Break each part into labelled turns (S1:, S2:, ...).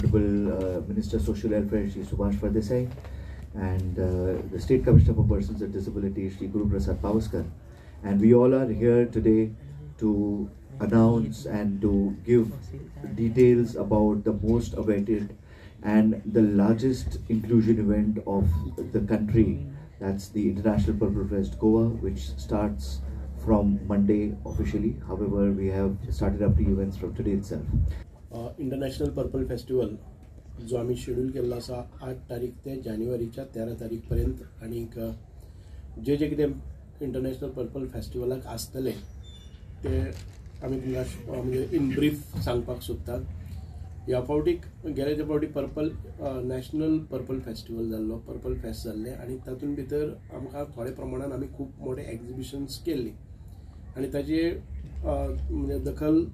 S1: Honorable Minister Social Welfare Shri Subhash Pardesai and the State Commissioner for Persons with Disabilities Shri Guru Prasad Pavaskar. And we all are here today to announce and to give details about the most awaited and the largest inclusion event of the country. That's the International Purple Fest Goa, which starts from Monday officially. However, we have started up the events from today itself.
S2: International purple festival जो आम्ही schedule केल्लो आसा 8 तारीख ते जानेवारीच्या 13 तारीख पर्यंत आणि जे कितें इंटरनॅशनल पर्पल फेस्टिवलाक आसतले ते आमी तुमकां म्हणजे इन ब्रीफ सांगपाक सोदतात. ह्या फावटीक गेले ते फावटी पर्पल नॅशनल पर्पल फेस्टिवल जाल्लो, पर्पल फेस्ट जाल्ले आणि तातूंत भितर आमकां थोड्या प्रमाणात आमी खूब मोठे एक्झिबिशन्स केल्ली आणि ताची म्हणजे दखल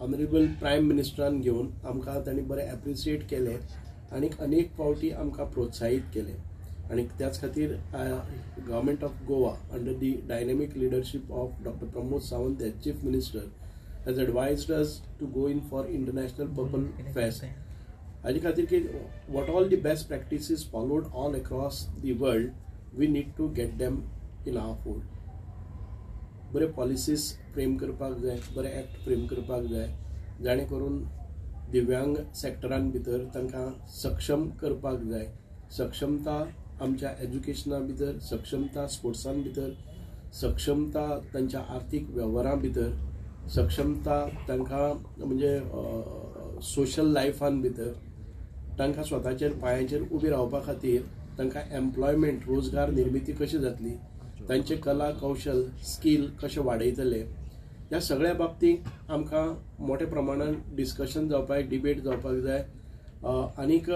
S2: ऑनरेबल प्रायम मिनिस्टरान घेवन आमकां तांणी बरें एप्रिशिएट केलें आणि अनेक फावटी आमकां प्रोत्साहीत केलें आणि त्याच खातीर government of Goa under the dynamic leadership of doctor Pramod Sawant as chief minister has advised us to go in for International Purple Fest. हाजे खातीर की what all the best practices followed all across the world, we need to get them in our fold. बरे policies frame करपाक जाय, बरे act frame करपाक जाय, जाणे करून दिव्यांग सेक्टरान भितर तांकां सक्षम करपाक जाय. सक्षमता आमच्या एज्युकेशना भितर, सक्षमता स्पोर्ट्सान भितर, सक्षमता तांच्या आर्थीक वेव्हारां भितर, सक्षमता तांकां म्हणजे सोशल लायफान भितर तांकां स्वताचेर पांयाचेर उबी रावपा खातीर तांकां एम्प्लॉयमेंट रोजगार निर्मिती कशी जातली, तांचे कला कौशल स्कील कशे वाडयतले, ह्या सगळ्या बाबतींत आमकां मोठ्या प्रमाणात डिस्कशन जावपाक, डिबेट जावपाक जाय आनीक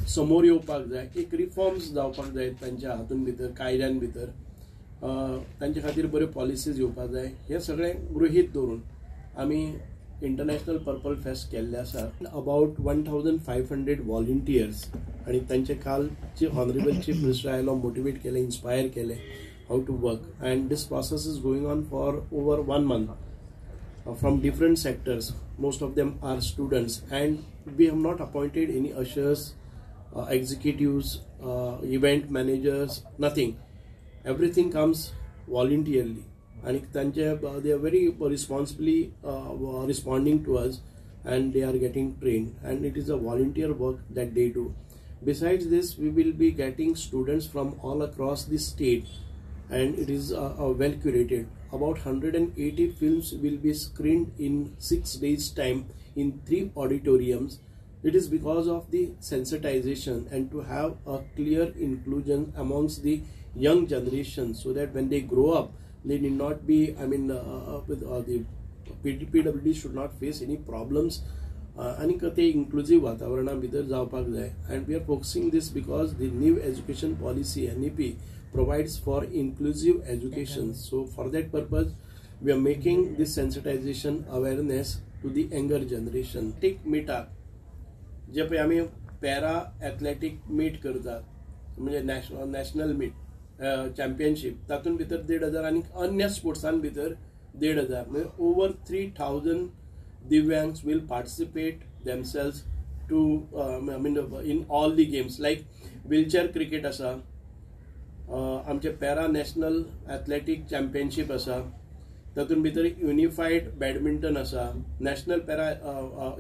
S2: समोर येवपाक जाय. एक रिफॉर्म्स जावपाक जाय तांच्या हातूंत भितर, कायद्यान भितर तांचे खातीर बऱ्यो पॉलिसीज येवपाक जाय. हे सगळें गृहीत धरून आमी इंटरनॅशनल पर्पल फेस्ट केल्ले आसा. अबाउट 1500 व्हॉलंटियर्स आणि तांचे काल ऑनरेबल चीफ मिनिस्टर आयलो, मोटिवेट केले, इन्स्पायर केले how to work and this process is going on for over 1 month from different sectors. Most of them are students and we have not appointed any ushers, executives, event managers, nothing. Everything comes voluntarily and they are very responsibly responding to us and they are getting trained and it is a volunteer work that they do. Besides this, we will be getting students from all across the state and it is well curated. About 180 films will be screened in 6 days time in 3 auditoriums. It is because of the sensitization and to have a clear inclusion amongst the young generation so that when they grow up they need not be with the PWD should not face any problems आणि ते inclusive वातावरणा भितर जावपाक जाय. And we are focusing this because the new education policy NEP provides for inclusive education. So for that purpose we are making this sensitization awareness to the younger generation. Take meetup जे पळय आमी para athletic meet करतात म्हणजे national meet championship तातूंत भितर 1,500 आणि अन्य स्पोर्ट्सान भितर 1,500 म्हणजे over 3,000 divyangs will participate themselves to in all the games like wheelchair cricket asa, आमचे पॅरा नॅशनल एथलेटीक चॅम्पियनशीप आसा, तातूंत भितर युनिफाईड बॅडमिंटन आसा, national para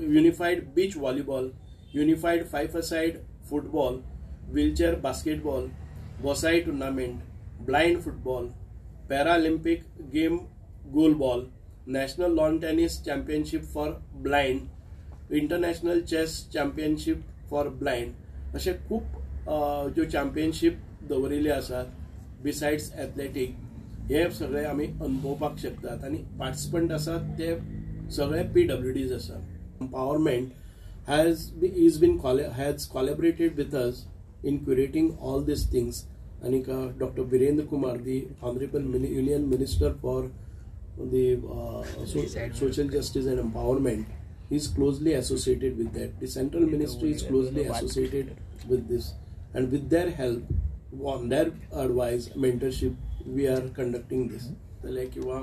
S2: unified beach volleyball, unified 5-a-side football, wheelchair basketball, Vasai tournament, blind football, paralympic game goalball, national lawn tennis championship for blind, international chess championship for blind, असे खूप ज्यो championship दवरिल्ले आसात. Besides athletic हे सगळे आमी अनुभवपाक शकतात आणि participant आसात ते सगळे PWDs आसात. Empowerment has collaborated with us in curating all these things and Dr. Virendra Kumar, the Honorable Union Minister for the Social Justice and Empowerment, is closely associated with that. The Central Ministry is closely associated with this and with their help, on their advice, mentorship, we are conducting this. आसतले किंवा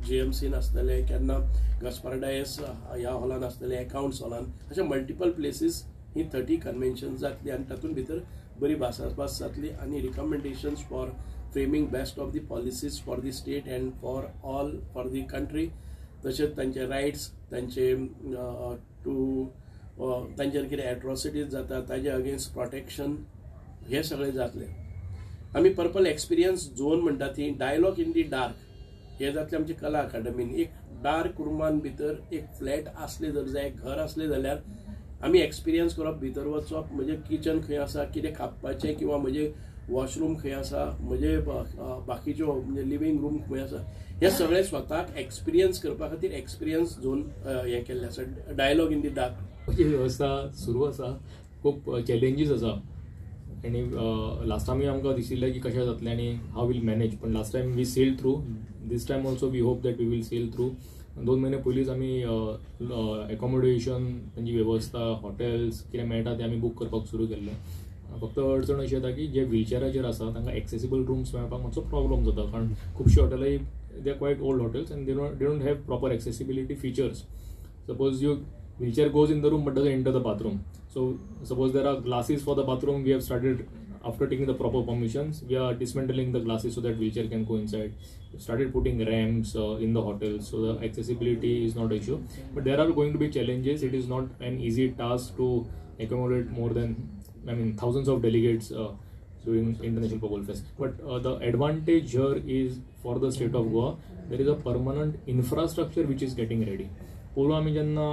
S2: GMCन आसतले, केन्ना गस्पारडायस ह्या हॉलान आसतले, accounts हॉलान, अशा multiple places ही 30 convention जातली आणि तातूंत भितर बरी भासाभास जातली आणि recommendations for framing best of the policies for the state and for all for the country. तशेंच तांचे रायट्स, तांचे तांचेर कितें एट्रॉसिटीज जाता ताजे अगेन्स्ट प्रोटेक्शन हे सगळे जातले. आमी पर्पल एक्सपिरियन्स झोन म्हणटा ती डायलॉग इन दी डार्क हे जातले आमचे कला अकादमीन. एक डार्क रुमान भितर एक फ्लॅट असले जर जाय, घर असले जाल्यार आमी एक्सपिरियन्स करप, भितर वचप, म्हणजे किचन खंय आसा, कितें खावपाचें किंवा म्हणजे वॉशरूम खंय आसा, म्हणजे बाकीच्यो म्हणजे लिव्हिंग रूम खंय आसा, हे सगळे स्वताक एक्सपिरियन्स करपा खातीर एक्सपिरियन्स झोन हे केल्ले आसा, डायलॉग इन दी डार्क.
S3: ही वेवस्था सुरू आसा, खूब चॅलेंजीस आसा आणि लास्ट टायम आमकां दिशिल्लें की कशें जातलें आणि हाव वील मॅनेज, पण last time we sail through. This time also we hope that we will sail through. 2 महिने पयलींच आमी एकोमोडेशन, तांची वेवस्था, हॉटेल्स कितें मेळटा ते आमी बूक करपाक सुरू केल्ले. फक्त अडचण अशी येता की जे व्हीलचॅराचेर आसा तांकां एक्सेसिबल रूम्स मेळपाक मातसो प्रॉब्लम जाता, कारण खुबशी हॉटेलां they are quite old hotels and they don't have proper accessibility features. Suppose you wheelchair goes in the room but doesn't enter the bathroom. So suppose there are glasses for the bathroom, we have started, after taking the proper permissions, we are dismantling the glasses so that wheelchair can go inside. We started putting ramps in the hotels, so the accessibility is not an issue. But there are going to be challenges. It is not an easy task to accommodate more than, thousands of delegates during International Purple Fest. But the advantage here is for the state of Goa, there is a permanent infrastructure which is getting ready. पूर्व आमी जेन्ना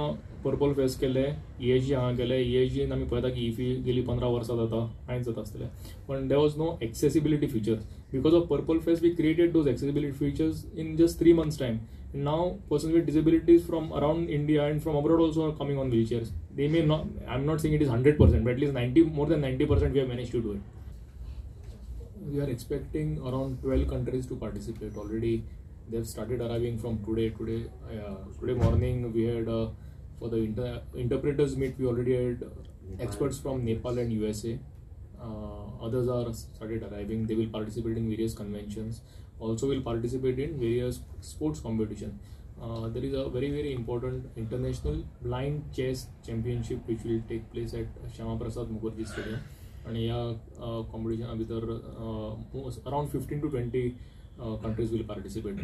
S3: purple fest केले, ESG हांगा केले, ESGन आमी पळयता की IFFI गेली 15 वर्सां जाता, कांयच जाता आसतलें, पण there was no accessibility features. Because of Purple Fest we created those accessibility features in just 3 months time. Now persons with disabilities from around India and from abroad also are coming on wheelchairs. They may not, I am not saying it is 100%, but at least more than 90% we have managed to do it. We are expecting around 12 countries to participate already. They have started arriving from today. Today morning we had for the interpreters meet, we already had experts from Nepal and USA. Others are started arriving. They will participate in various conventions. Also will participate in various sports competition. There is a very important international blind chess championship which will take place at Shyama Prasad Mukherjee Stadium. And competition भितर around 15 to 20 countries will participate.